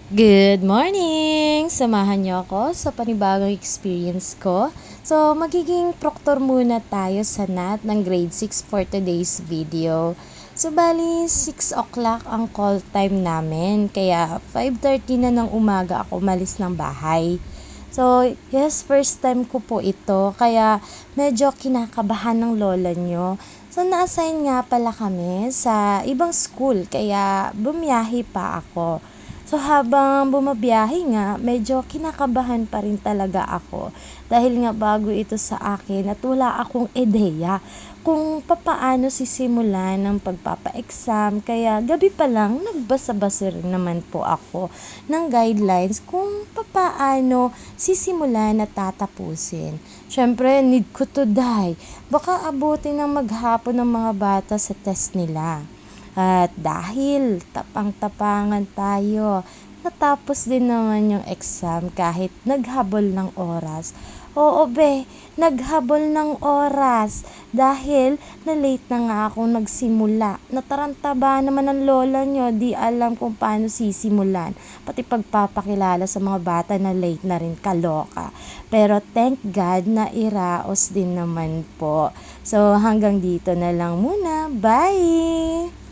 Good morning! Samahan niyo ako sa panibagong experience ko. So, magiging proctor muna tayo sa NAT ng grade 6 for today's video. So, bali 6 o'clock ang call time namin. Kaya 5:30 na ng umaga ako umalis ng bahay. So, yes, first time ko po ito. Kaya medyo kinakabahan ng lola nyo. So, na-assign nga pala kami sa ibang school. Kaya bumiyahe pa ako. So habang bumabiyahe nga, medyo kinakabahan pa rin talaga ako. Dahil nga bago ito sa akin at wala akong ideya kung papaano sisimulan ng pagpapa-exam. Kaya gabi pa lang, nagbasa-basa rin naman po ako ng guidelines kung papaano sisimulan at tatapusin. Siyempre, need ko to die. Baka abutin ng maghapon ng mga bata sa test nila. At dahil tapang-tapangan tayo, natapos din naman yung exam kahit naghabol ng oras. Oo be, naghabol ng oras dahil na-late na nga akong nagsimula. Nataranta ba naman ng lola nyo, di alam kung paano sisimulan. Pati pagpapakilala sa mga bata na late na rin, kaloka. Pero thank God na iraos din naman po. So hanggang dito na lang muna. Bye!